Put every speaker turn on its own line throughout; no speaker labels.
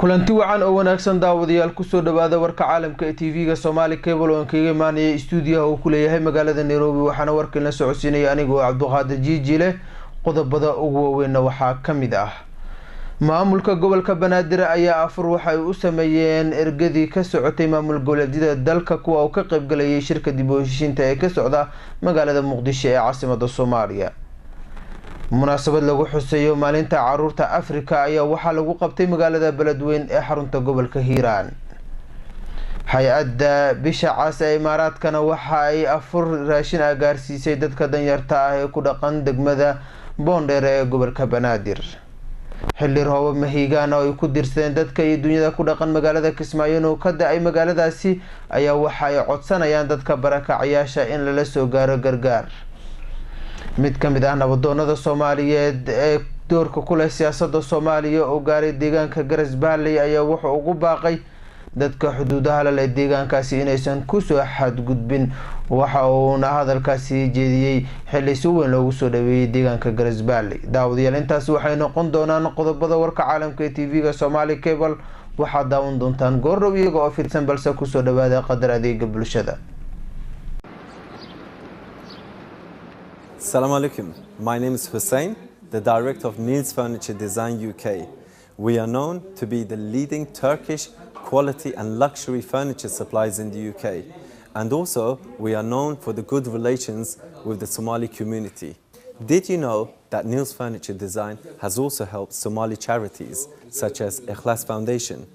kulanti wacan oo wanaagsan daawadayaal ku soo dhawaada warka caalamka ee TV-ga Somali Cable oo kaga imaanaya studio uu ku leeyahay magaalada Nairobi waxaana warkan la socodsiinaya anigu Cabduqaadir Jiijile qodobada ugu waaweyn waxaa kamid ah maamulka gobolka Banaadir ayaa afur waxa ay u sameeyeen ergadii ka socotay maamul goboleedyada dalka kuwa uu ka qayb galayay shirka dib u heshiisiinta ee ka socda magaalada Muqdisho ee caasimadda Soomaaliya munaasabad lagu xuseeyo maalinta caruurta Afrika ayaa waxa lagu qabtay magaalada Beledweyne ee xarunta gobolka Hiiraan hay-adda bisha cas ee Imaaraadkana waxa ay afur raashin gaarsiisay dadka danyarta ah ee ku dhaqan degmada Boondheer ee gobolka Banaadir xilli roob mahiigaan oo ay ku dirsadeen dadka iyo dunyada ku dhaqan magaalada Kismaayo oo ka da'ay magaaladaasi ayaa waxa ay codsanayaan dadka barakacayaasha in la soo gaaro gargaar mid kamid ah nabadoonnada Soomaaliyeed ee doorka ku leh siyaasadda Soomaaliya oo gaaray deegaanka Garas Baalley ayaa wuxuu ugu baaqay dadka xuduudaha la leh deegaankaasi inaysan ku soo xadgudbin waxa uu hadalkaasi jeediyay xilli si weyn loogu soo dhaweeyay deegaanka Garas Baalley daawadayaal intaas waxay noqon doonaan qodobada warka caalamka ee TV-ga Somali Cable waxa daawan doontaan goor iyaga oo fidsan balse ku soo dhawaada qadar adeega bulshada.
Assalamu alaikum. My name is Hussein, the director of Niels Furniture Design UK. We are known to be the leading Turkish quality and luxury furniture suppliers in the UK. And also, we are known for the good relations with the Somali community. Did you know that Niels Furniture Design has also helped Somali charities such as Ikhlas Foundation?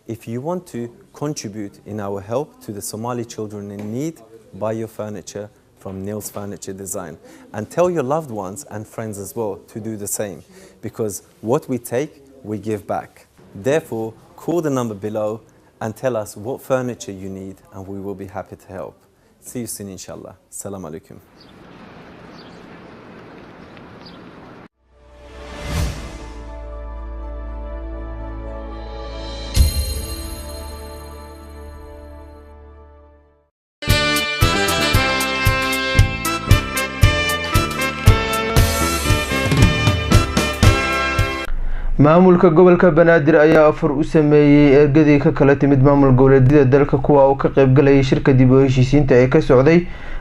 If you want to contribute in our help to the Somali children in need, buy your furniture from Niels Furniture Design and tell your loved ones and friends as well to do the same, because what we take, we give back. Therefore, call the number below and tell us what furniture you need and we will be happy to help. See you soon inshallah. Assalamu alaikum.
maamulka gobolka Banaadir ayaa afur u sameeyay ergadii ka kala timid maamul goboleedyada dalka kuwa uu ka qayb galayay shirka dib u heshiisiinta ee ka socday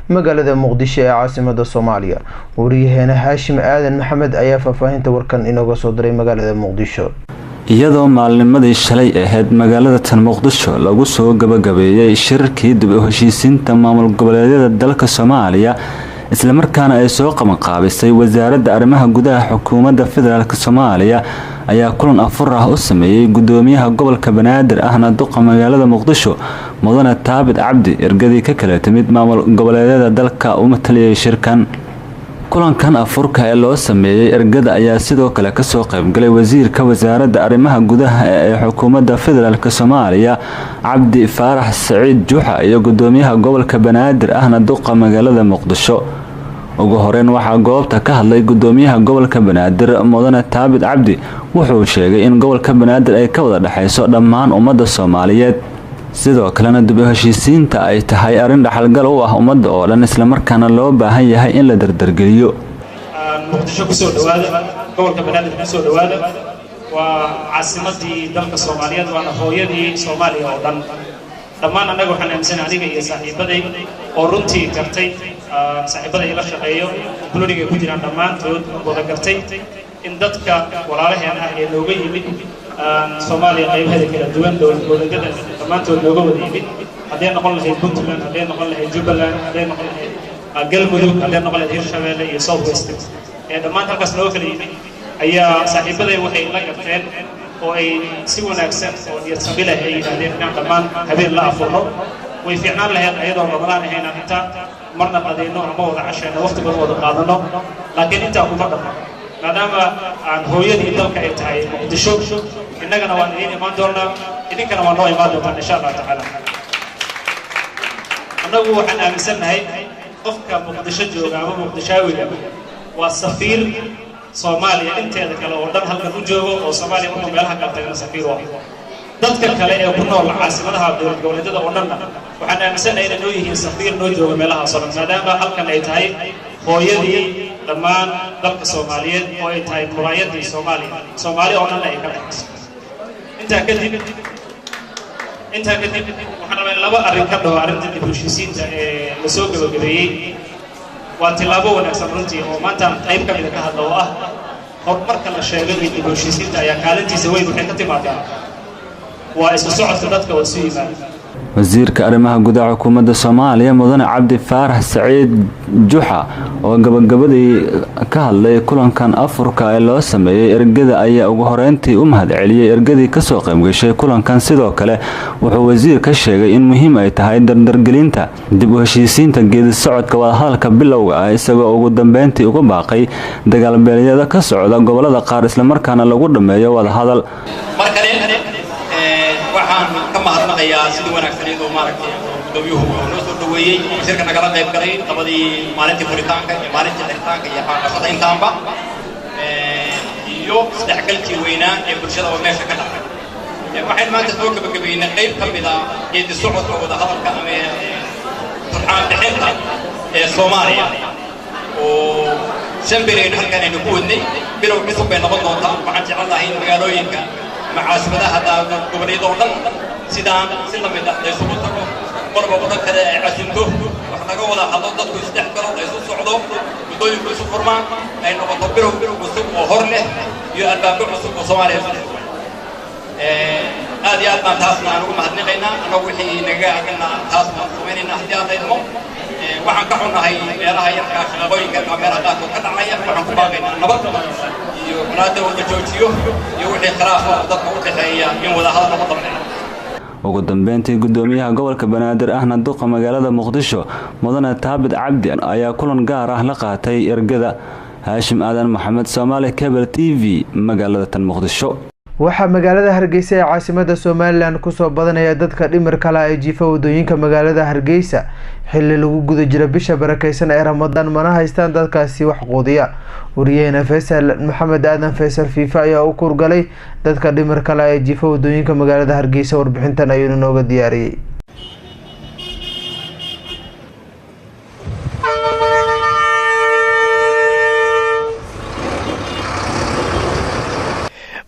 magaalada Muqdisho ee caasimadda Soomaaliya wariyaheena Haashim Aadan Maxamed ayaa faahfaahinta warkan inooga soo diray magaalada Muqdisho
iyadoo maalnimadii shalay ahayd magaalada tan Muqdisho lagu soo gabagabeeyay shirkii dib u heshiisiinta maamul goboleedyada dalka Soomaaliya isla markaana ay soo qabanqaabisay wasaaradda arrimaha gudaha xukuumadda federaalka Soomaaliya ayaa kulan afur ah u sameeyay gudoomiyaha gobolka Banaadir ahna duqa magaalada Muqdisho mudane Taabid Cabdi ergadii ka kala timid maamul goboleedyada dalka u mataliyay shirkan kulankan afurka ee loo sameeyay ergada ayaa sidoo kale ka soo qayb galay wasiirka wasaaradda arrimaha gudaha ee xukuumadda federaalka Soomaaliya Cabdi Faarax Saciid Juxa iyo gudoomiyaha gobolka Banaadir ahna duqa magaalada Muqdisho ugu horeen waxa goobta ka hadlay gudoomiyaha gobolka Banaadir mudane Taabid Cabdi wuxuu sheegay in gobolka Banaadir ay ka wada dhaxayso dhammaan ummadda Soomaaliyeed sidoo kalena dib u heshiisiinta ay tahay arin dhaxalgal u ah ummadda oo dhan isla markaana loo baahan yahay in la dardargeliyo
Muqdisho ku soo dhawaada gobolka Banaadir ku soo dhawaada waa caasimadii dalka Soomaaliyeed waana hooyadii Soomaaliya oo dhan dhammaan anagu waxaan aaminsanahay aniga iyo saaxiibaday oo runtii gartay saaxiibaday la shaqeeyo kulliga ku jiraan dhammaantood wada gartay in dadka walaalaheena ah ee looga yimid Soomaaliya qaybaheeda kala duwan dowladda dhammaantood looga wada yimid haddii noqon lahayd Puntland haddii noqon lahayd Jubbaland haddii noqon lahayd Galmudug haddii noqon lahayd Hirshabelle iyo South West ee dhammaan halkaas loo kala yimid ayaa saaxiibaday waxay la garteen oo ay si wanaagsan oo niyad sami leh ay yiraahdeen inaan dhammaan habeen la afurno way fiicnaan lahayd ayadoo Ramadaan ahayna inta marna qadayno ama wada casheeno waqti badan wada qaadano laakiin inta kuma dhaqmo maadaama aan hooyadii dalka ay tahay Muqdisho innagana waan idin imaan doonaa idinkana waan noo imaan doontaa insha Allah taala anagu waxaan aaminsanahay qofka Muqdisho jooga ama Muqdishaawiga waa safiir Soomaaliya inteeda kale oo dhan halkan u joogo oo Soomaaliya u meelaha kala tagana safiir waa dadka kale ee ku nool caasimadaha dowlad goboleedyada oo dhan waxaan aaminsanahay inay noo yihiin safiir noo jooga meelaha Soomaaliya maadaama halkan ay tahay hooyadii dhammaan dalka Soomaaliyeed oo ay tahay muraayadii Soomaaliya oo dhan ay ka dhaxayso انت كدب waxaan rabaa laba arrin ka dhaw arrinta dib u heshiisiinta ee la soo gabagabeeyay waa tilaabo wanaagsan runtii oo maanta qayb ka mid ah ka hadlo ah horumarka la sheegay dib u heshiisiinta ayaa kaalintiisa weyn waxay ka timaadaa waa isku socodka dadka oo sii yimaada
wasiirka arrimaha gudaha xukuumadda Soomaaliya mudane Cabdi Faarax Saciid Juxa oo gabagabadii ka hadlay kulankan Afrika ee loo sameeyay ergada ayaa ugu horeyntii u mahad celiyay ergadii ka soo qayb gashay kulankan sidoo kale wuxuu wasiirka sheegay in muhiim ay tahay dardargelinta dib u heshiisiinta geedi socodka wada hadalka bilowga ah isagoo ugu dambeyntii uga baaqay dagaal beeleedyada ka socda gobolada qaar isla markaana lagu dhameeyo wada hadal
waxaan ka mahadnaqayaa sidii wanaagsaneed oo maaragtay guddoomiyuhu noo soo dhaweeyey shirka nagala qayb galay labadii maalintii furitaanka iyo maalintii xiritaanka iyo qaadashada intaanba iyo isdhexgalkii weynaa ee bulshada oo meesha ka dhacay waxaan maanta soo gabagabeynay qayb ka mid ah geedi socodka wada hadalka ama turxaan bixinta ee Soomaaliya oo shanbireyn halkan aynu ku wadnay bilow cusub bay noqon doontaa waxaan jecelahay in magaalooyinka معاسبتها هذا قبلي دولة سيدان سلم إذا يسوق تقو قرب قرب كذا عسنته وإحنا قولا حضرتك يستحقروا يسوق صعدوا بدون يسوق فرمان أي نقطة بيرو وسوق وهرله يألبا وسوق وصواري هذه أدنى تاسنا نقول مهدنا قينا نروحي نجا كنا تاسنا سوينا احتياط يدمو waxaan ka xunahay meelaha yarka shaqooyinka kamerada oo ka dhacaya waxaan ku baaqaynaa nabad iyo walaada wada joojiyo iyo wixii khilaaf ah dadka u dhaxeeya in wada hadal ka dambeeyo
ugu dambeyntii gudoomiyaha gobolka Banaadir ahna duqa magaalada Muqdisho mudane Taabid Cabdi ayaa kulan gaar ah la qaatay ergada Haashim Aadan Maxamed Soomaali Cable TV magaalada tan Muqdisho
waxaa magaalada Hargeysa ee caasimadda Soomaaliland ku soo badanaya dadka dhimir kala ay jiifa wadooyinka magaalada Hargeysa xilli lagu guda jiro bisha barakeysan ee Ramadaan mana haystaan dadkaasi wax quudiya wariyayna Faysal Maxamed Aadan Faysal FIFA ayaa u kurgalay dadka dhimir kala ay jiifa wadooyinka magaalada Hargeysa warbixintan ayuu nooga diyaariyay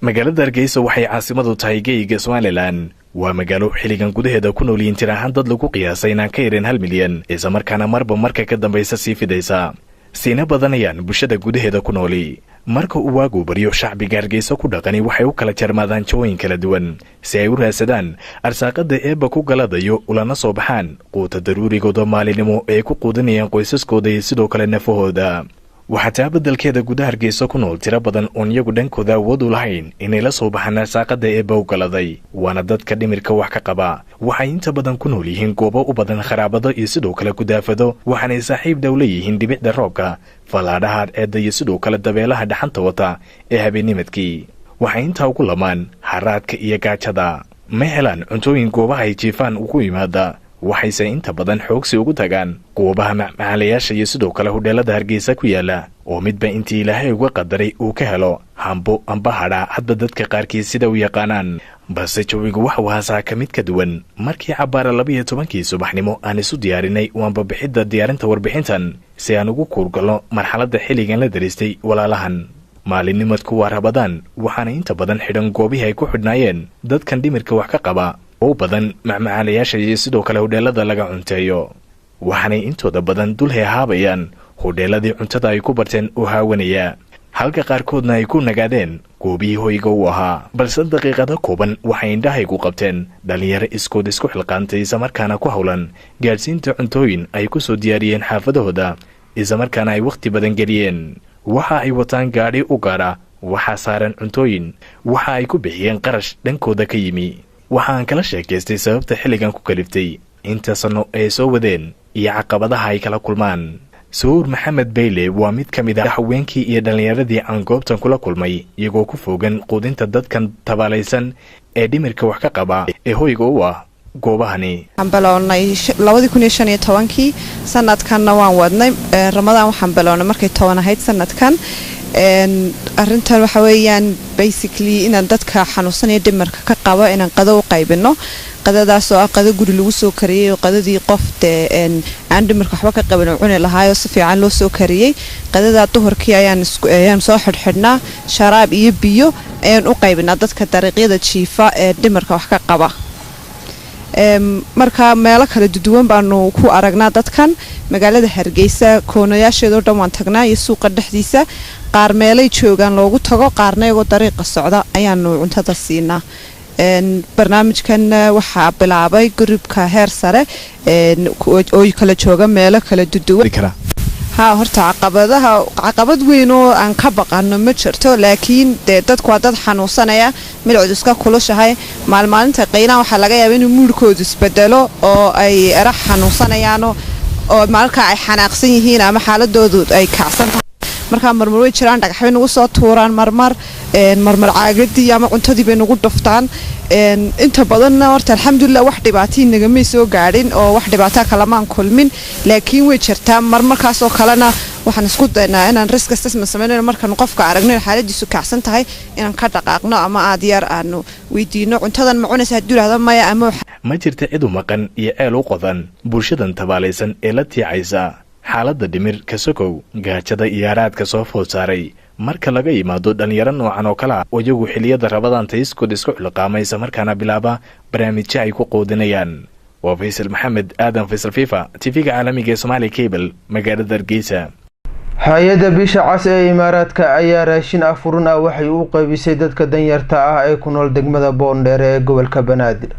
magaalada Hargeysa waxay caasimadu tahay geeyiga Soomaaliland waa magaalo xiligan gudaheeda ku nool yihiin tiraahan dad lagu qiyaasay inaan ka yareen 1 milyan isla markaana marba marka ka dambaysa sii fidaysa siina badanayaan bulshada gudaheeda ku nooli marka uu waagu bariyo shacbiga Hargeysa ku dhaqani waxay u kala jarmaadaan jooyin kala duwan si ay u raadsadaan arsaaqada eeba ku galadayo ulana soo baxaan quuta daruurigooda maalinimo ee ku quudinayaan qoysaskooda iyo sidoo kale nafahooda waxaa beddelkeeda gudaha Hargeysa ku nool tiro badan oo iyagu dhankooda awood u lahayn inay la soo baxaan arsaaqada ee bawgaladay waana dadka dhimirka wax ka qaba waxay inta badan ku nool yihiin goobo u badan kharaabado iyo sidoo kale gudaafado waxaanay saaxiib dawla yihiin dhibicda roobka falaadhaha eedda iyo sidoo kale dabeelaha dhaxanta wata ee habeennimadkii waxay inta ugu lamaan haraadka iyo gaajada ma helaan cuntooyin goobaha ay jiifaan ugu yimaada waxayse inta badan xoogsi ugu tagaan goobaha macmacaalayaasha iyo sidoo kale hudheelada Hargeysa ku yaala oo midba intii Ilaahay uga qadaray uu ka helo hambo amba hadha hadba dadka qaarkiis sida u yaqaanaan balse jawigu waxa uu haasaa ka mid ka duwan markii cabaara 12 subaxnimo aan isu diyaarinay waanba bixidda diyaarinta warbixintan si aan ugu kurgalno marxaladda xilligan la daristay walaalahan maalinnimadku waa Ramadaan waxaana inta badan xidhan goobihii ay ku xidhnaayeen dadkan dhimirka wax ka qaba oo badan macmacaalayaasha iyo sidoo kale hudheelada laga cunteeyo waxaanay intooda badan dul heehaabayaan hudheeladii cuntada ay ku barteen oo haawanaya halka qaarkoodna ay ku nagaadeen goobihii hoyga u ahaa balse daqiiqada kooban waxay indhahaygu qabteen dhalinyaro iskood isku xilqaantay islamarkaana ku howlan gaadhsiinta cuntooyin ay ku soo diyaariyeen xaafadahooda islamarkaana ay wakhti badan geliyeen waxa ay wataan gaadhi u gaara waxaa saaran cuntooyin waxa ay ku bixiyeen qarash dhankooda ka yimi waxaan kala sheekaystay sababta xilligan ku kaliftay inta sano ay soo wadeen iyo caqabadaha ay kala kulmaan Suur Maxamed Beyle waa mid ka mid ah haweenkii iyo dhalinyaradii aan goobtan kula kulmay iyagoo ku fogan quudinta dadkan tabaalaysan ee dhimirka wax ka qaba ee hoyga u ah goobahani
waxaan bilownay 2015 sanadkanna waan wadnay Ramadaan waxaan bilownay markay 10 ahayd sanadkan arintan waxa weeyaan basically inaan dadka xanuunsanaya dhimarka ka qabo inaan qado u qaybino qadadaas oo qado guri lagu soo kariyay oo qadadii qofte aan dhimarka waxba ka qaban oo cuni lahaay oo si fiican loo soo kariyay qadada duhurkii ayaan soo xidhnaa sharaab iyo biyo ayaan u qaybinaa dadka dariiqyada jiifa ee dhimarka wax ka qaba marka meelo kala duwan baanu ku aragnaa dadkan magaalada Hargeysa koonayaasheedo dhan waan tagnaa iyo suuqa dhexdiisa qaar meelay joogan loogu tago qaarna iyago dariiqa socda ayaanu cuntada siinaa barnaamijkan waxaa bilaabay gurubka heer sare oo kala jooga meelo kala duwan horta caqabad weyn oo aan ka baqano ma jirto laakiin dadku waa dad xanuunsanaya milcud iska kulushahay maalmaalinta qeynaa waxaa laga yaabaa inuu muudkoodu isbedelo oo ay era xanuunsanayaan oo marka ay xanaaqsan yihiin ama xaaladoodu ay kacsan tahay marka marmar way jiraan dhagaxay nagu soo tuuraan marmar caagadii ama cuntadii bay nagu dhuftaan inta badanna horta alxamdulillah wax dhibaato nagamay soo gaadhin oo wax dhibaato kalamaan kulmin laakiin way jirtaa marmarkaas oo kalena waxaan isku daynaa inaan risk assessment sameeyno markaan qofka aragno xaaladiisu kacsan tahay inaan ka dhaqaaqno ama aad yar aanu weydiino cuntadan ma cunaysaa duulaada maya ama
ma jirta cid u maqan iyo eel u qodan bulshadan tabaalaysan ee la tiicaysa xaaladda dhimir ka sokow gaajada iyo haraadka soo food saaray marka laga yimaado dhalinyaro noocan oo kale ah oo iyagu xilliyada rabadaan tayskood isku xilqaamaysa markaana bilaaba barnaamijyo ay ku qoodinayaan waa Faysal Maxamed Aadan Faysal FIFA TV-ga caalamiga ee Somali Cable magaalada Hargeysa
hay-adda bisha cas ee imaaraadka ayaa raashin afurun ah waxay u qaybisay dadka danyarta ah ee ku nool degmada Boondheer ee gobolka Banaadir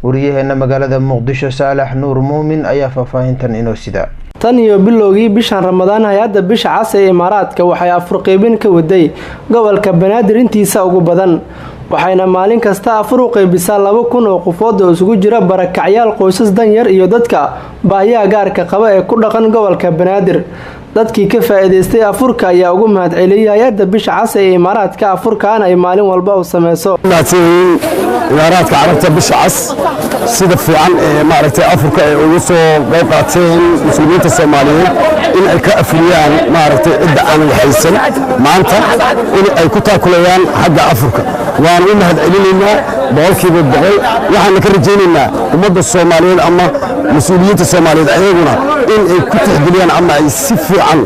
wariyaheena magaalada Muqdisho Saalax Nuur Muumin ayaa faahfaahintan inoo sida
tan iyo bilowgii bishan Ramadaan hay-adda bisha cas ee imaaraadka waxay afur qaybin ka waday gobolka Banaadir intiisa ugu badan waxayna maalin kasta afur u qaybisaa 2,000 oo qofood oo isugu jira barakacyaal qoysas danyar iyo dadka baahiyaha gaarka qaba ee ku dhaqan gobolka Banaadir dadkii ka faa'iideystay afurka ayaa ugu mahad celiyay hay-adda bisha cas ee imaaraadka afurkan ay maalin walba u sameeyso
imaaraadka carabta bisha cas sida fiican ee maaragtay afurka ay ugu soo qayb qaateen muslimiinta Soomaaliyeed in ay ka afuriyaan maaragtay cidda aan waxaysan maanta in ay ku taakulayaan xagga afurka waan u mahad celinaynaa boqolkiiba boqol waxaan ka rajaynaynaa ummadda Soomaaliyeed ama mas'uuliyiinta Soomaaliyeed ayaguna in ay ku tixgeliyaan ama ay si fiican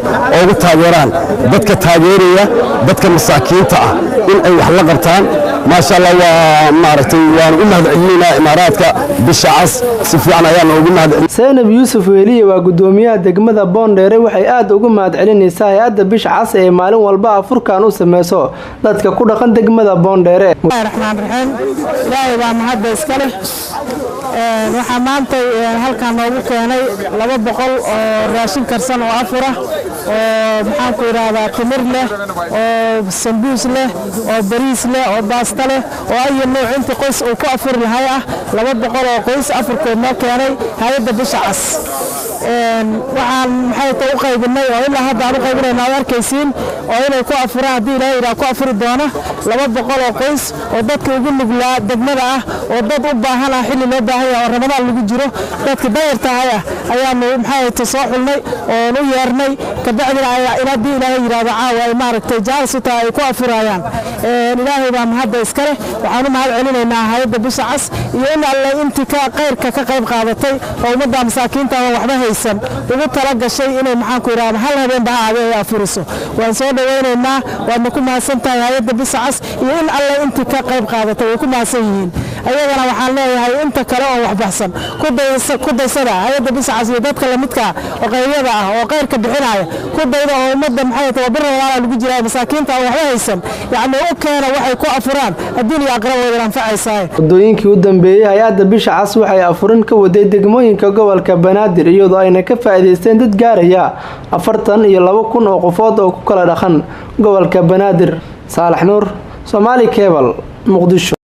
ugu taageeraan dadka taageeraya dadka masaakiinta ah in ay wax la qabtaan ma sha Allah waa maaragtay waan u mahad celinaynaa imaaraadka bisha cas si fiican ayaan ugu mahad
Seenab Yuusuf Weliye waa gudoomiyaha degmada Boondheer waxay aad ugu mahad celinaysaa hay-adda bisha cas ee maalin walba afurkan u sameeyso dadka ku dhaqan degmada Boondheer
Raxmaan Raxiim ilaahay baa mahad iska leh waxa maanta halkan noogu keenay 200 oo raashin karsan oo afura oo maxaan ku yiraahdaa timir leh oo sambuus leh oo bariis leh oo baasta leh oo ay nooc inta qoys uu ku afur lahay ah 200 oo qoys afurkood noo keenay hay-adda bisha cas waxaan maxay u qaybinay oo ilaa hadda aan u qaybinayna arkaysiin oo inay ku afuraan hadii ilaahay ira ku afuri doona 200 oo qoys oo dadka ugu nuglaa degmada ah oo dad u baahan ah xilli loo baahan yahay oo Ramadaan lagu jiro dadka dayarta ah ayaanu maxay soo xulnay oo u yeernay ka bacdina ilaahay yiraahdo caawa ay maaragtay jaalsata ay ku afurayaan ilaahay baa mahad iska leh waxaan u mahad celinaynaa hay'adda bisha cas iyo in alle intii ka qayrka ka qayb qaadatay oo ummadda masaakiinta oo waxba haysan ugu tala gashay inay maxaan ku yiraahdo hal habeen baa ay afuriso waan soo dhaweynaynaa waan ku mahadsantahay hay'adda bisha cas iyo in alle intii ka qayb qaadatay way ku mahadsan yihiin ayagana waxaan leeyahay inta kale oo wax baxsan ku daysada hay'adda bisha cas iyo dadka la midka oo qayriyada ah oo qayrka bixinaya ku dayda oo ummadda maxay tahay barnaamijka lagu jiraa masaakiinta oo waxba haysan yaani oo keena waxay ku afuraan adduunka aqrab wada anfacaysaa
wadooyinkii u dambeeyay hay-adda bisha cas waxay afurin ka waday degmooyinka gobolka Banaadir iyadoo ayna ka faa'iideysteen dad gaaraya 42,000 oo qofood oo ku kala dhaqan gobolka Banaadir Saalax Nuur Somali Cable Muqdisho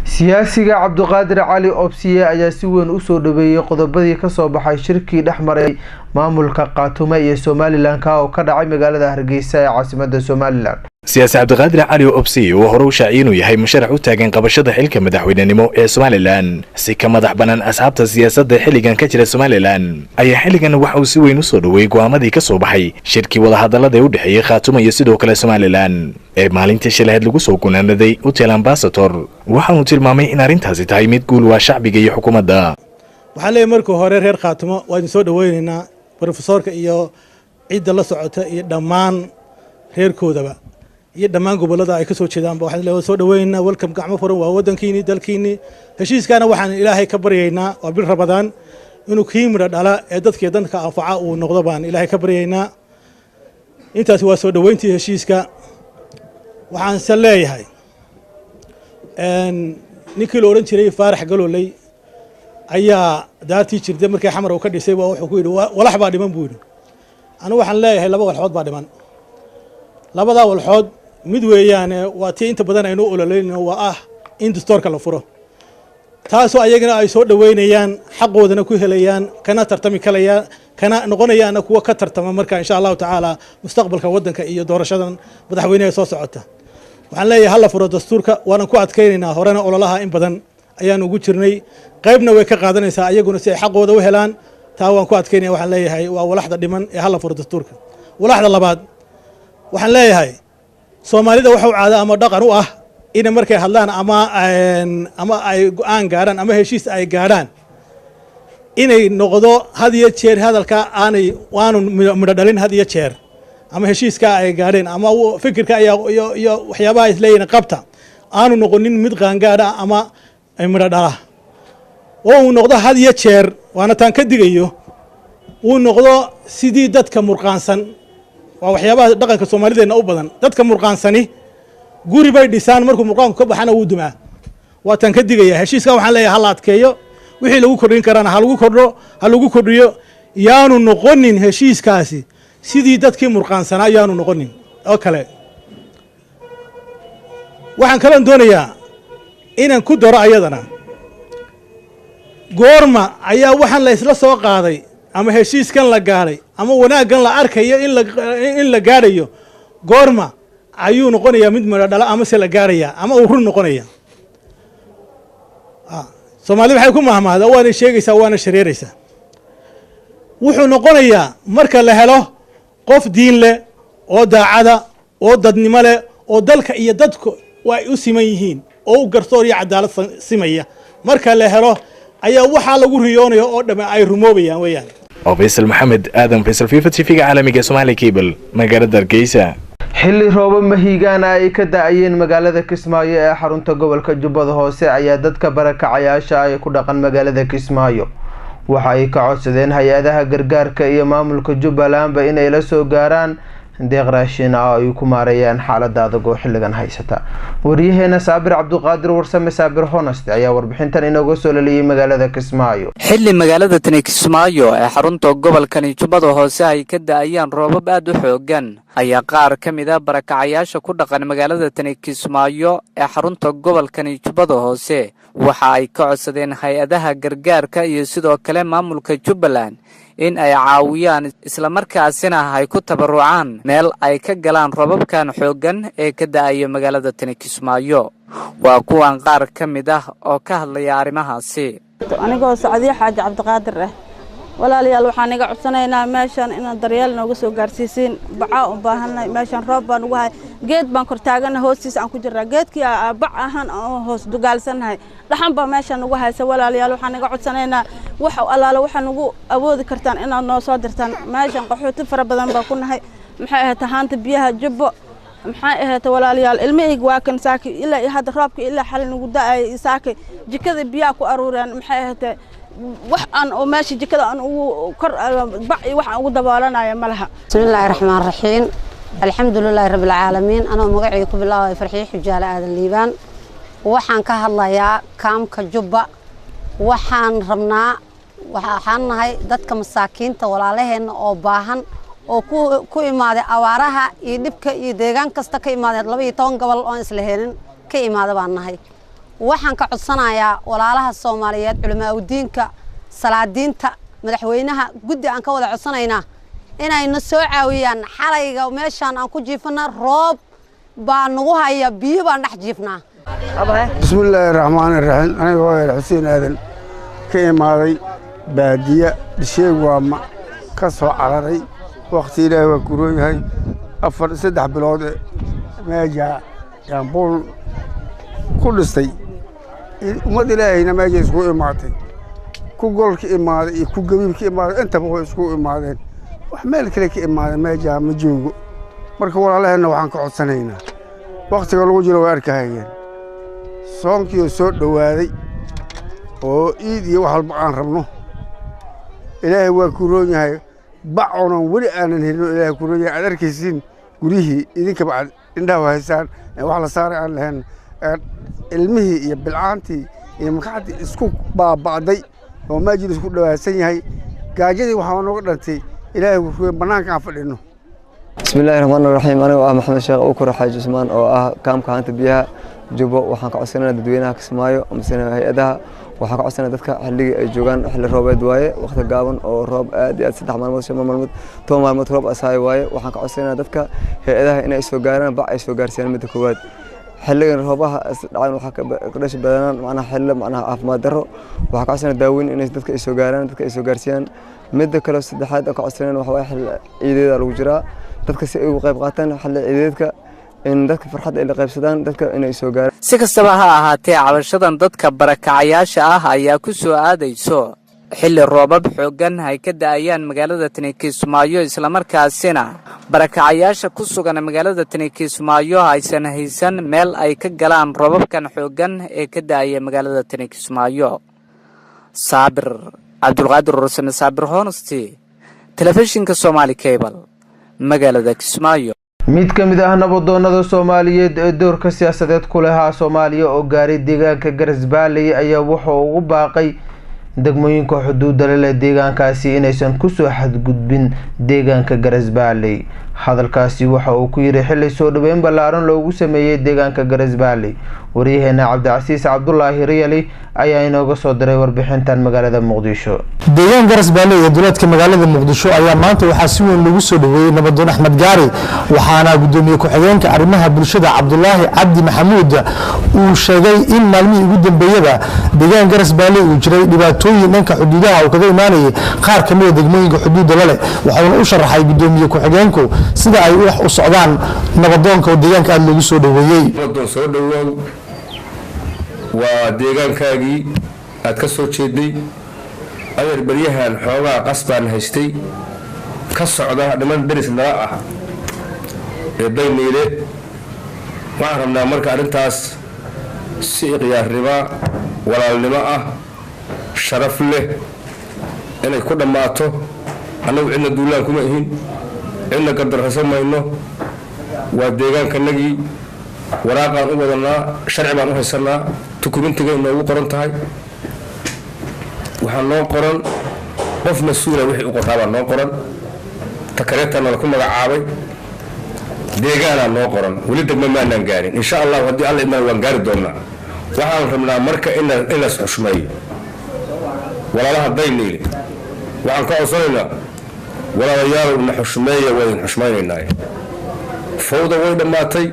siyaasiga Cabdiqaadir Cali Obsiye ayaa si weyn u soo dhaweeyay qodobadii ka soo baxay shirkii dhexmaray maamulka Qaatumo iyo Somaliland oo ka dhacay magaalada Hargeysa ee caasimadda Somaliland
siyaasi cabdiqaadir cali obsi oo hore u shaaciyay inuu yahay musharax u taagan qabashada xilka madaxweynenimo ee Somaliland si ka madax banaan asxaabta siyaasadda xilligan ka jira Somaliland ayaa xilligan waxa uu si weyn u soo dhaweeyay go'aamadii ka soo baxay shirkii wada hadallada u dhaxeeyay Khaatumo iyo sidoo kale Somaliland ee maalintii shilay lagu soo gunaanaday Hotel Ambassador waxa uu tilmaamay in arrintaasi tahay mid guul waa shacbiga iyo xukuumadda
waxaan leeyahay markii hore reer Khaatumo waan soo dhaweynaynaa professorka iyo ciidda la socota iyo dhammaan reerkoodaba iyo dhammaan gobolada ay ka soo jeedaan waxaan leeyahay soo dhaweynaa welcome gacmo furan waa wadankiini dalkiini heshiiskana waxaan ilaahay ka baryaynaa oo bil Ramadaan inuu kiimira dhala ee dadkii danka anfaca uu noqdo baan ilaahay ka baryaynaa intaas waa soo dhaweyntii heshiiska waxaan se leeyahay ninkii la oran jiray Faarax Galoolay ayaa daartii jirtay markii xamar uu ka dhisay wuxuu ku yiri walax baa dhiman buu yiri anigu waxaan leeyahay laba walxood baa dhiman labada walxood mid weeyaan waa tii inta badan aynu ololeeyno waa in dastuurka la furo taasoo ayagana ay soo dhaweynayaan xaqoodana ku helayaan kana tartami kalayaan kana noqonayaan kuwa ka tartama marka insha Allah taala mustaqbalka wadanka iyo doorashadan madaxweynaha soo socota waxaan leeyahay hal furo dastuurka waana ku adkeynaynaa horena ololaha in badan ayaan ugu jirnay qaybna way ka qaadanaysaa ayaguna si ay xaqooda u helaan taa waan ku adkeynaya waxaan leeyahay waa walaxda dhiman ee hal furo dastuurka walaxda labaad waxaan leeyahay Soomaalida waxa uu caado ama dhaqan u ah in markay hadlaan ama ay go'aan gaaraan ama heshiis ay gaaraan inay noqdo had iyo jeer hadalka waanu midho dhalin had iyo jeer ama heshiiska ay gaareen ama fikirka iyo waxyaabaha isleeyeen qabta aanu noqonin mid qaangaadha ama ay midho dhala oo uu noqdo had iyo jeer waana tan ka digayo uu noqdo sidii dadka murqaansan waa waxyaabaha dhaqanka Soomaalideena u badan dadka murqaansani guri bay dhisaan markuu murqaanku ka baxana uu dumaa waa tan ka digaya heshiiska waxaan leeyahay hal adkeeyo wixii lagu kordhin karana ha lagu kordhiyo yaanu noqonin heshiiskaasi sidii dadkii murqaansana yaanu noqonin oo kale waxaan kala doonayaa inaan ku daro ayadana goorma ayaa waxaan la isla soo qaaday ama heshiiskan la gaaray ama wanaagan la arkayo in la gaarayo goorma ayuu noqonayaa mid midho dhala ama se la gaaraya ama uu run noqonaya Soomaalidu waxay ku mahmaahdaa waana sheegaysaa waana shareeraysaa wuxuu noqonayaa marka la helo qof diin leh oo daacada oo dadnimo leh oo dalka iyo dadku way u siman yihiin oo u garsoor iyo cadaalad simaya marka la helo ayaa waxa lagu riyoonayo oo dhame ay rumoobayaan weeyaan
Faisal Maxamed Aadan Faisal FIFA TV caalamiga Somali Cable magaalada Hargeysa
xilli roobo mahiigaana ay ka da'ayeen magaalada Kismaayo ee xarunta gobolka Jubbada Hoose ayaa dadka barakacayaasha ay ku dhaqan magaalada Kismaayo waxa ay ka codsadeen hay'adaha gargaarka iyo maamulka Jubbaland inay la soo gaaraan deeq raashin ay ku maareeyaan xaaladda adag oo xilligan haysata wariyaheena Saabir Cabduqaadir warsame Saabir Honest ayaa warbixintan inooga soo laaliyay magaalada Kismaayo
xilli magaalada Kismaayo ee xarunta gobolka Jubbada Hoose ay ka da'ayaan roobab aad u xoogan ayaa qaar ka mid ah barakacayaasha ku dhaqan magaalada Kismaayo ee xarunta gobolka Jubbada Hoose waxa ay ka codsadeen hay'adaha gargaarka iyo sidoo kale maamulka Jubbaland in ay caawiyaan isla markaasina ay ku tabarucaan meel ay ka galaan roobabkan xoogan ee ka da'aya magaalada Kismaayo waa kuwan qaar ka mid ah oo ka hadlaya arrimahaasi
anigoo Saadiya Xaaji Cabdiqaadir walaalayaal waxaan iga codsanaynaa meeshan in daryeel nooga soo gaarsiisiin baca u baahanay meeshan roob baan ugu hay geed baan kor taaganahay hoostiisa aan ku jiraa geedkii bac ahaan oo hoos dugaalsanahay dhaxan baa meeshan ugu haysa walaalayaal waxaan iga codsanaynaa wax allaala waxaan ugu awoodi kartaan inaad noo soo dirtaan meeshan qaxooti fara badan baa ku nahay maxay ahayd tahaanta biyaha jubbo maxay ahayd walaalayaal ilmahayga waa kan saaki ilaa hadda roobka ilaa xalin ugu da'ay saaki jikada biyaha ku aruureen maxay ahayd wax aan oo meesha jikada aan ugu kor bac wax aan ugu daboolanaya malaha
bismillaahir rahmaanir rahiim alxamdulillaahi rabbil caalamiin ana magacayga ku bilaabay farxiyo xujaale aadan liibaan waxaan ka hadlayaa kaamka jubba waxaan rabnaa waxaan nahay dadka masaakiinta walaalaheena oo baahan oo ku imaaday awaaraha iyo dhibka iyo deegaan kasta ka imaaday 12 gobol oo isla helin ka imaada baan nahay waxaan ka codsanayaa walaalaha Soomaaliyeed culimada diinka salaadiinta madaxweynaha guddi aan ka wada codsanaynaa inay na soo caawiyaan xalayga meeshan aan ku jiifana roob baa nagu haya biyo baan dhex jiifnaa
bismillaahi raxmaani raxiim aniga hooyar xuseen aadan ka imaaday baadiya dhisheeg waa ka soo cararay waqti ilaahay waa kuroon yahay 3 bilood meeja yaan buul ku dhistay ummad ilaahayna meeja isku imaatay ku golka imaaday iyo ku gabiilka imaaday intaba way isku imaadeen wax meel kale ka imaaday meeja ma joogo marka walaalahayna waxaan ka codsanaynaa waqtiga lagu jiro waa arkahayeen soonkii soo dhawaaday oo iid iyo wax walba aan rabno ilaahay waa ku roon yahay bacoonan weli aanan helin ilaahay ku roon yahay aad arkaysiin gurihii idinka bacad indhaha haysaan wax la saaray aan lahayn ilmihii iyo bilcaantii iyo makaxdii isku baaba'day oo maajid isku dhawaasan yahay gaajadii waxaa nooga dhantay ilaahay ku roon banaanka aan fadhino
bismillaahi raxmaani raxiim aniga maxamed sheekh ukur xaaji usmaan oo kaamka hanta biyaha Jubbo waxaan ka codsanaynaa dadweynaha Kismaayo ama hay'adaha waxaan ka codsanaynaa dadka xilliga ay joogan xilli roobeed waaye waqti gaaban oo roob aad iyo aad 3 maalmood 5 maalmood 10 maalmood roob asaay waaye waxaan ka codsanaynaa dadka hay'adaha inay soo gaaraan bac ay soo gaarsiiyaan mid koowaad xilligan roobaha dhacaan waxa ka dhashay badanaan macnaha xilli macnaha caafimaad darro waxaan ka codsanaynaa daaweyn inay dadka ay soo gaaraan dadka ay soo gaarsiiyaan mid kale saddexaad ka codsanaynaa waxa waaye xilli ciideeda lagu jiraa dadka si ay uga qayb qaataan xilli ciideedka in dadka farxad ay la qaybsadaan dadka inay soo gaaraan
si kastaba ha ahaatee cabashadan dadka barakacayaasha ah ayaa ku soo aadayso xilli roobab xooggan ay ka da'ayaan magaalada Kismaayo isla markaasina barakacayaasha ku sugan magaalada Kismaayo aysan haysan meel ay ka galaan roobabkan xooggan ee ka da'aya magaalada Kismaayo Saabir Abdulqaadir Rusame Saabir Honesty telefishinka Somali Cable magaalada Kismaayo
mid ka mid ah nabadoonnada Soomaaliyeed ee doorka siyaasadeed ku lahaa Soomaaliya oo gaaray deegaanka Garisbaalley ayaa wuxuu ugu baaqay degmooyinka xuduudda leh deegaankaasi inaysan ku soo xadgudbin deegaanka Garisbaalley hadalkaasi waxa uu ku yiri xilli soo dhaweyn ballaaran loogu sameeyay deegaanka Garisbaalley wariyaheena Cabdicasiis Cabdullaahi Riyali ayaa inooga soo diray warbixintan magaalada Muqdisho
deegaanka Garisbaalley ee dowladka magaalada Muqdisho ayaa maanta waxaa si weyn lagu soo dhaweeyay nabadoon Axmed Gaari waxaana gudoomiye ku-xigeenka arrimaha bulshada Cabdullaahi Cabdi Maxamuud uu sheegay in maalmihii ugu dambeeyaba deegaanka Garisbaalley uu jiray dhibaatooyin dhanka xuduudaha oo kaga imaanayay qaar ka mid ah degmooyinka xuduudda leh waxaana u sharaxay gudoomiye ku-xigeenku sida ay wax u socdaan nabadoonka oo deegaanka aad lagu soo dhaweeyay
nabadoon soo dhawow waa deegaankaagii aad ka soo jeeday adeer baryahan xoogaa qasbaan haystay ka socda dhiman daris nala ah ee dayniile waxaan rabnaa marka arrintaas si ikhyaarnimo walaalnimo ah sharaf leh inay ku dhammaato annagu cidna duulaan kuma ihin cidna gardarrasan mayno waa deegaankanagii waraaqaan u wadanaa sharci baan u haysanaa dukumentiga inoogu qoran tahay waxaa noo qoran qof mas-uula wixii u qoraabaa noo qoran takareetana la ku magacaabay deegaanaa noo qoran weli degma maanaan gaarin insha allahu haddii alla idmana waan gaari doonnaa waxaan rabnaa marka in las xushmeeyo walaalaha dayniile waxaan ka codsanaynaa walaalayaalow na xushmeeya waa idin xushmaynaynaa fawda way dhammaatay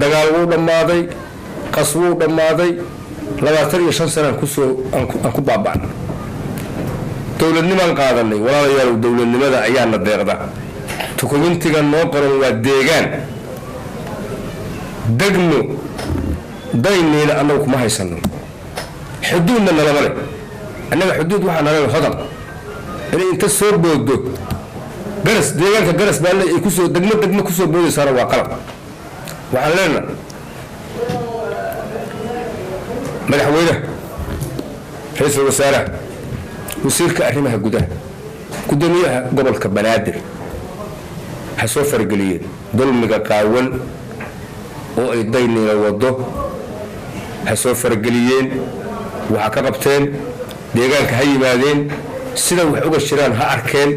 dagaal wuu dhammaaday qas wuu dhammaaday 25 sanaan aan ku baaba'na dowladnimaan qaadanay walaalayaalow dowladnimada ayaana deeqda dukumentiga noo qoran waa deegaan degmo dayniile annagu kuma haysano xuduudna nalama leh annaga xuduud waxaa nala hodan inay inta soo boodo garas deegaanka Garisbaalley ay kusoo degmo kusoo boodaysaana waa qalab waxaan leenahay madaxweynaha ra'iisul wasaaraha wasiirka arrimaha gudaha gudoomiyaha gobolka Banaadir ha soo fargeliyeen dulmiga qaawan oo ay dayniile wado ha soo fargeliyeen waxa ka qabteen deegaanka ha yimaadeen sida wax uga jiraan ha arkeen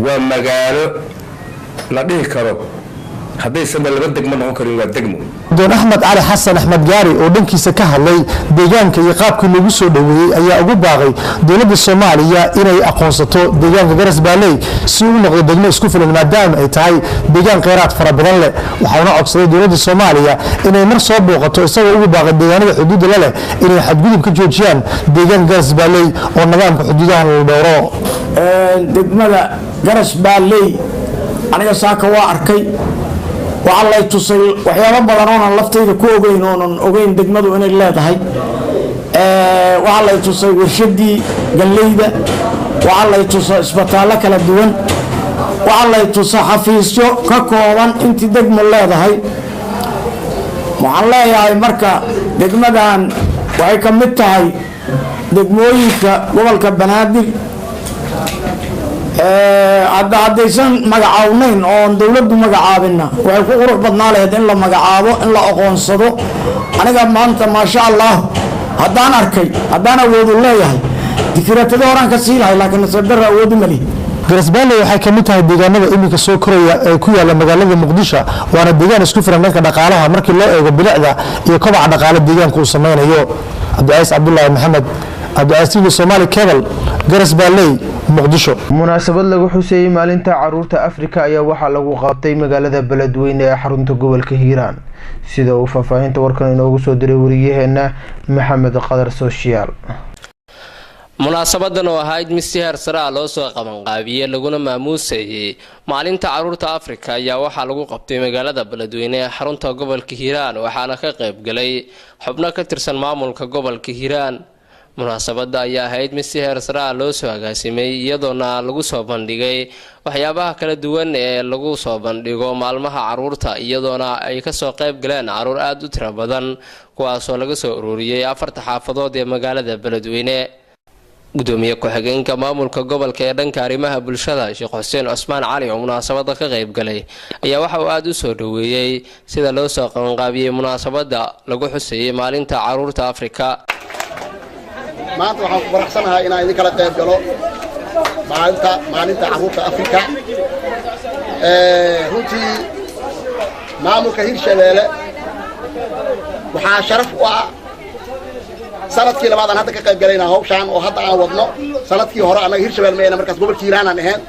waa magaalo la dhihi karo haddaysan laba degmo noqon karin waa degmo
doon Axmed Cali Xasan Axmed Gaari oo dhankiisa ka hadlay deegaanka iyo qaabkii lagu soo dhaweeyay ayaa ugu baaqay dowladda Soomaaliya inay aqoonsato deegaanka Garas Baaley si uu noqdo degmo isku filan maadaama ay tahay deegaan kheyraad fara badan leh waxaana codsaday dowladda Soomaaliya inay mar soo booqato isagoo ugu baaqay deegaanada xuduudda leh inay xadgudub ka joojiyaan deegaanka Garas Baaley oo nidaamka xuduudaha la dhowro
degmada Garas Baaley aniga saaka waa arkay waxa la tusay waxyaabo badan oo aan laftayda ku ogeyn degmadu inay leedahay waxa la tusay warshadii galeyda waxa la tusay isbitaallo kala duwan waxa la tusay xafiisyo ka kooban intii degmo leedahay waxaan leeyahay marka degmadan waxay ka mid tahay degmooyinka gobolka Banaadir haddaysan magacawnayn oo dowladdu magacaabina waxay ku qurux badnaa lahayd in la magacaabo in la aqoonsado aniga maanta maasha Allah haddaan arkay haddaan awood u leeyahay dikratada horaan ka sii lahay laakiin sabir awood ma leh
Garas Baaley waxay ka mid tahay deegaanada iminka soo koraya ee ku yaala magaalada Muqdisho waana deegaan isku filan dhanka dhaqaalaha markii loo eego bilicda iyo kobaca dhaqaale deegaanka uu sameeyo Cabdicays Cabdullaahi Maxamed Cabdicays Soomaali Cable Garas Baaley Muqdisho
munaasabad lagu xuseeyay maalinta caruurta Afrika ayaa waxa lagu qabtay magaalada Beledweyne ee xarunta gobolka Hiiraan sida uu faahfaahinta warkan inoogu soo diray wariyaheena Maxamed Qadar Social
munaasabadan oo ahayd Mr. Hersara loo soo qabanqaabiyay laguna maamuusay maalinta caruurta Afrika ayaa waxa lagu qabtay magaalada Beledweyne ee xarunta gobolka Hiiraan waxaana ka qayb galay xubno ka tirsan maamulka gobolka Hiiraan munaasabada ayaa ahayd Mr. Hersara loo soo agaasimay iyadoona lagu soo bandhigay waxyaabaha kala duwan ee lagu soo bandhigo maalmaha caruurta iyadoona ay ka soo qayb galeen caruur aad u tiro badan kuwaas oo laga soo ururiyay 4 xaafadood ee magaalada Beledweyne gudoomiye ku-xigeenka maamulka gobolka ee dhanka arrimaha bulshada Sheekh Xuseen Cusmaan Cali oo munaasabada ka qayb galay ayaa waxa uu aad u soo dhaweeyay sida loo soo qabanqaabiyay munaasabada lagu xuseeyay maalinta caruurta Afrika
maanta waxaan ku faraxsanahay inaan idin kala qayb galo maalinta caruurta Afrika runtii maamulka Hirshabeelle waxaa sharaf u ah sanadkii labaad aan hadda ka qayb galayna hawshaan oo hadda aan wadno sanadkii hore anaga Hirshabeelle meena markaas gobolka Hiiraan aan ahayn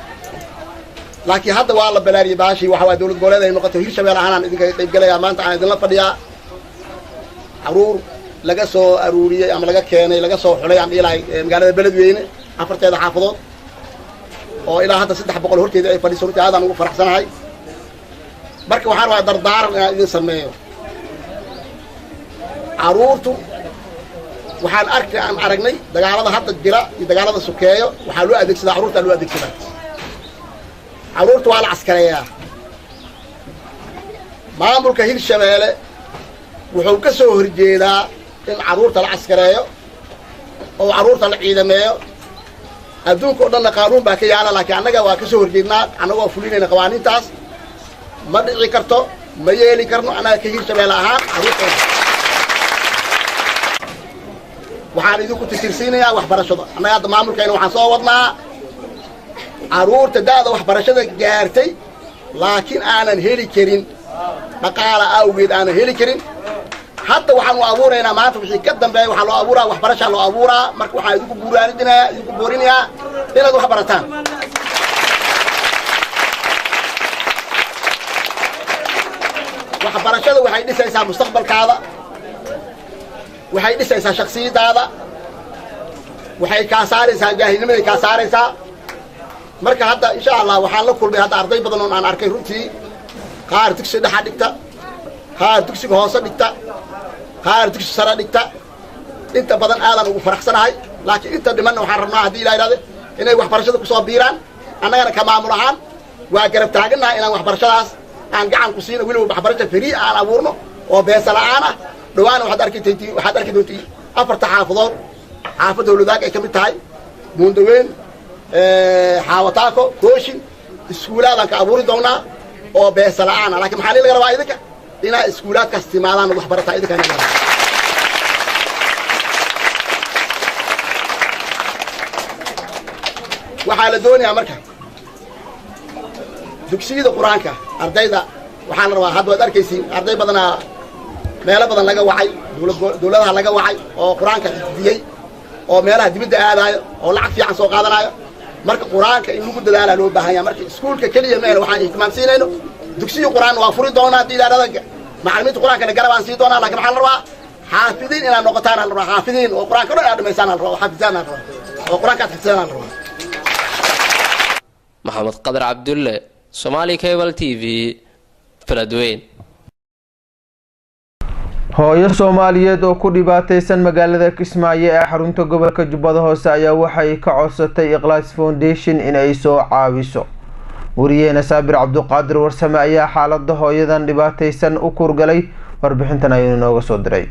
laakiin hadda waa la balaariyay baashi waxa waa dawlad goboleed ay noqotay Hirshabeelle ahaan idinka qayb galaya maanta aan idin la fadhiyaa caruur laga soo aruuriyay ama laga keenay laga soo xulay aan ilaa magaalada Beledweyne afarteeda xaafadood oo ilaa hadda 300 horteeda ay fadhiso runtii aad aan ugu faraxsanahay marka waxaan waa dardaaran inaan idin sameeyo caruurtu waxaan aragnay dagaalada hadda jira iyo dagaalada sukeeyo waxaa loo adeegsadaa caruurta loo adeegsadaa caruurta waa la askareeyaa maamulka Hirshabeelle wuxuu ka soo horjeedaa in caruurta la askareeyo oo caruurta la ciidameeyo adduunka oo dhan qaanuun baa ka yaala laakiin annaga waa ka soo horjeednaa annagoo fulinayna qawaaniintaas ma dhici karto ma yeeli karno annaga ka Hirshabeelle ahaan caruurta waxaan idinku tirtirsiinayaa waxbarashada annaga hadda maamulkeena waxaan soo wadnaa caruurta daada waxbarashada gaartay laakiin aanan heli karin dhaqaale awgeed aanan heli karin hadda waxaan u abuuraynaa maanta wixii ka dambeeya waxaa loo abuuraa waxbarasha loo abuuraa marka waxaan idinku boorinayaa inaad wax barataan waxbarashada waxay dhisaysaa mustaqbalkaada waxay dhisaysaa shakhsiyadaada waxay ka saaraysaa jaahilnimaday ka saaraysaa marka hadda insha Allah waxaan la kulmay hadda arday badan oo aan arkay runtii qaar dugsi dhexe dhigta qaar dugsiga hoose dhigta qaar dugsi sare dhigta inta badan aadan ugu faraxsanahay laakiin inta dhiman waxaan rabnaa hadii ilaahay raade inay waxbarashada ku soo biiraan annagana ka maamul ahaan waa garab taaganahay inaan waxbarashadaas aan gacan ku siino waliba waxbarasho free aan abuurno oo beesa la'aan ah dhawaan waxaad arki doontii 4 xaafadood xaafad dawladaag ay ka mid tahay Buundaweyn Xaawataako Kooshin iskuulaadan ka abuuri doonaa oo beesa la'aan ah laakiin maxaa laga rabaa idinka inaa iskuulaadkaas timaadaan wax barataa idinka waxaa la doonayaa marka dugsiyada quraanka ardayda waxaan rabaa hadda waad arkaysiin arday badanaa meelo badan laga wacay dowladaha laga wacay oo quraanka xifdiyay oo meelaha dibadda aadayo oo lacag fiican soo qaadanayo marka quraanka in lagu dadaala loo baahan yahay marka iskuulka kaliya meel waxaan ihtimaamsiinayno dugsiga quraan waa furi doonaa diilaarada macallimiinta quraanka garabaan sii doonaa laakiin waxa la rabaa xaafidiin inaan noqotaan la rabaa xaafidiin oo quraanka dhan aad dhameysaan la rabaa xaafidaan la rabaa oo quraanka xifdiyaan la rabaa
maxamed qadar cabdulle Somali Cable TV Faladweyn
hooyo Soomaaliyeed oo ku dhibaataysan magaalada Kismaayo ee xarunta gobolka Jubbada Hoose ayaa waxay ka codsatay Ikhlas Foundation in ay soo caawiso wariyeena Saabir Cabduqaadir Warsame ayaa xaaladda hooyadan dhibaataysan u kurgalay warbixintan ayuu nooga soo diray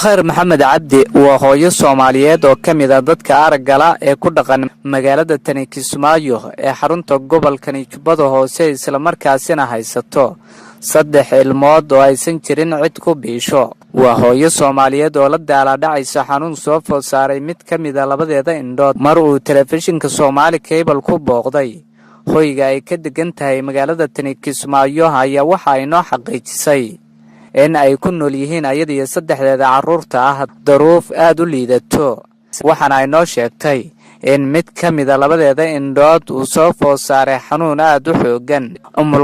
Khayr Maxamed Cabdi waa hooyo Soomaaliyeed oo kamid ah dadka aragala ee ku dhaqan magaalada Kismaayo ee xarunta gobolka Jubbada Hoose isla markaasina haysato 3 ilmood oo aysan jirin cid ku biisho waa hooyo Soomaaliyeed oo la daala dhacaysa xanuun soo food saaray mid kamid ah labadeeda indhood mar uu telefishinka Somali Cable ku booqday hoyga ay ka degan tahay magaalada Kismaayo ayaa waxa ay noo xaqiijisay in ay ku nool yihiin ayadii 3 caruurta ah daruuf aad u liidato waxana ay noo sheegtay in mid kamid ah labadeeda indhood uu soo food saaray xanuun aad u xoogan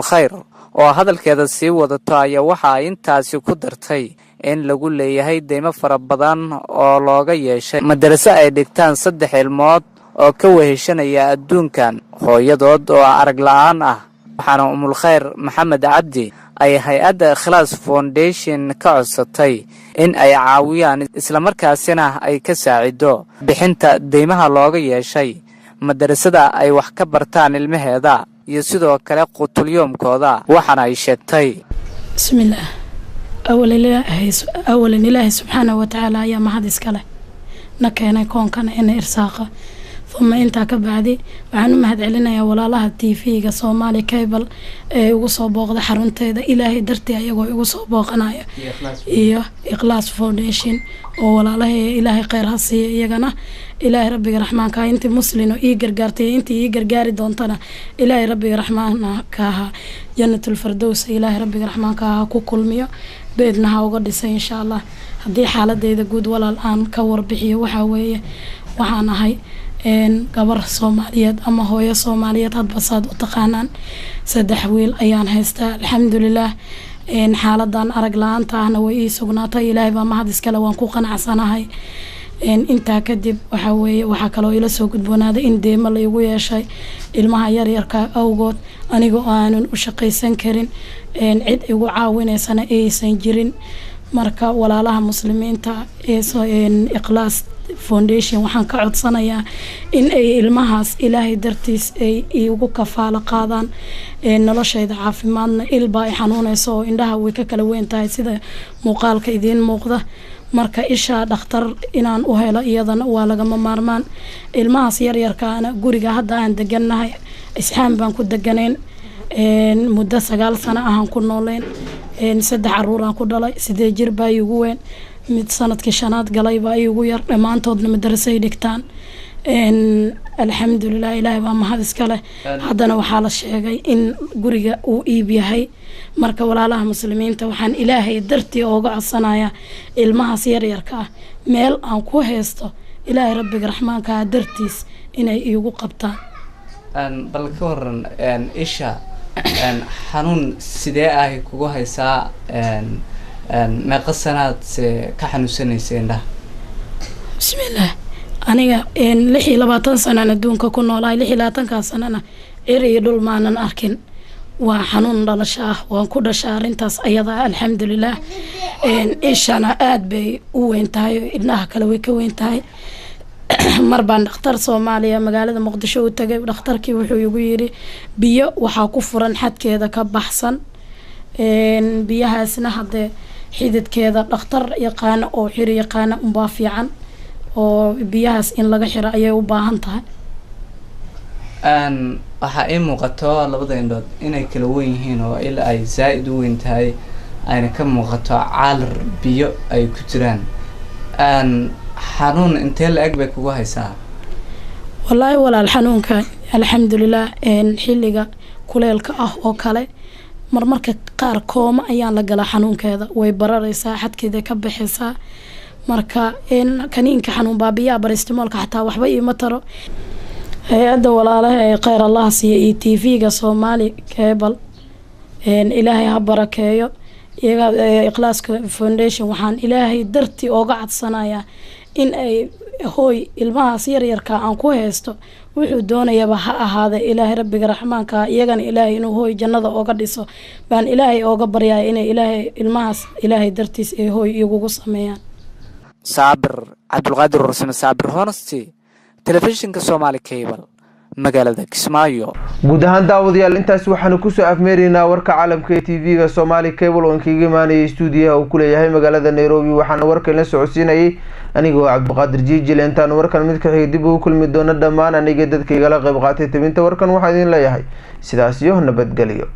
Khayr oo hadalkeeda sii wadato ayaa waxa ay intaasi ku dartay in lagu leeyahay deymo fara badan oo looga yeeshay madrasa ay dhigtaan 3 ilmood oo ka weheshanaya adduunkan hooyadood oo arag la'aan ah waxaana Khayr Maxamed Cabdi ay hay'adda Ikhlas Foundation ka codsatay in ay caawiyaan isla markaasina ay ka saacido bixinta deymaha looga yeeshay madrasada ay wax ka bartaan ilmaheeda iyo sidoo kale qutulyoomkooda waxana ay sheegtay
bismillaah awalan ilaahi subxaanahu wa tacaala ayaa mahad iskale na keenay koonkana ina irsaaqa ثم انت كبعدي waxaan u mahad celinayaa walaalaha TV-ga Somali Cable ee ugu soo booqday xarunteeda Ilaahay dartii ayagoo ugu soo booqanaya iyo Ikhlas Foundation oo walaalaha Ilaahay khayr ha siiyo iyagana Ilaahay Rabbiga Raxmaanka inta muslimiin oo gargaartay inta gargaari doontana Ilaahay Rabbiga Raxmaanka jannatul firdaws Ilaahay Rabbiga Raxmaanka ku kulmiyo beednaha uga dhisay insha Allah hadii xaaladeeda guud walaal aan ka warbixiyo waxa weeye waxaan ahay gabar Soomaaliyeed ama hooyo Soomaaliyeed hadba saad u taqaanaan 3 wiil ayaan haystaa alxamdulillah xaaladan arag la'aanta ahna way ii sugnaatay Ilaahay baa mahad iskale waan ku qanacsanahay inta kadib waxa weeye waxa kale oo ila soo gudboonaaday in deema la igu yeeshay ilmaha yar yarka awgood aniga aanan u shaqaysan karin cid igu caawinaysana aysan jirin marka walaalaha muslimiinta ee Ikhlas Foundation waxaan ka codsanayaa in ay ilmahaas Ilaahay dartiis ay igu kafaalo qaadaan noloshayda caafimaadna ilba ay xanuunayso oo indhaha way ka kala weyn tahay sida muuqaalka idin muuqda marka isha dhakhtar inaan u helo iyadana waa laga maarmaan ilmahaas yar yarkaana guriga hadda aan deganahay isxaan baan ku deganeen muddo 9 sano aan ku nooleen 3 caruur aan ku dhalay 8 jir baa igu weyn mid sanadkii 5aad galay baa igu yar dhamaantoodna madrasay dhigtaan alxamdulillah Ilaahay baa mahad iskale haddana waxaa la sheegay in guriga uu iib yahay marka walaalaha muslimiinta waxaan Ilaahay dartii uga codsanayaa ilmahaas yar yarka ah meel aan ku haysto Ilaahay Rabbiga Raxmaanka dartiis inay igu qabtaan
bal ka waran isha xanuun sidee ah kugu haysaa meeqa sanaad ka xanuunsanayeen
bismillaah aniga 26 sano adduunka ku noolahay 26 sanana iyo dhul maanan arkin waa xanuun dhalasho ah waan ku dhashay arintaas ayada alxamdulillah ishana aad bay u weyn tahay idnaha kale way ka weyn tahay mar baan dhakhtar Soomaaliya magaalada Muqdisho u tagay dhakhtarkii wuxuu igu yiri biyo waxa ku furan xadkeeda ka baxsan biyahaasna hadee xididkeeda dhakhtar yaqaan oo xiri yaqaan umba fiican oo biyahaas in laga xiro ayay u baahan tahay
waxa ay muuqato labada indhood inay kala weyn yihiin oo ilaa ay zaid u weyn tahay ayna ka muuqato caalar biyo ay ku jiraan xanuun intee la eg bay kugu haysaa
wallahi walaal xanuunka alxamdulillah xilliga kuleelka ah oo kale marmarka qaar kooma ayaan la galaa xanuunkeeda way bararaysaa xadkeeda ka baxaysaa marka kaniinka xanuun baabiyaa baristimoolka xataa waxba iima taro hay-adda walaalaha ee kheyr allah siiya iyo tv-ga Somali Cable ilaahay ha barakeeyo iyaga Ikhlaaska Foundation waxaan ilaahay dartii ooga cadsanayaa in ay hooy ilmahaas yaryarka aan ku haysto wuxuu doonayaba ha ahaada ilaahay rabbiga raxmaanka iyagana ilaahay inuu hooy jannada ooga dhiso baan ilaahay ooga baryaa inay ilaahay ilmahaas ilaahay dartiis ee hooy iyagu sameeyaan
Saabir Cabdulqaadir Rasmi Saabir Honesty telefishinka Somali Cable magaalada Kismaayo
guud ahaan daawadayaal intaas waxaanu ku soo afmeerinaa warka caalamka ee TV-ga Somali Cable oo kaga imaanay stuudiyaha uu ku leeyahay magaalada Nairobi waxaana warka la socodsiinayay anigoo Cabdulqaadir Jiijil intaan warkan mid ka xigay dib u kulmi doono dhammaan aniga dadka igala qayb qaatay tabinta warkan waxaan idin leeyahay sidaas iyo nabadgelyo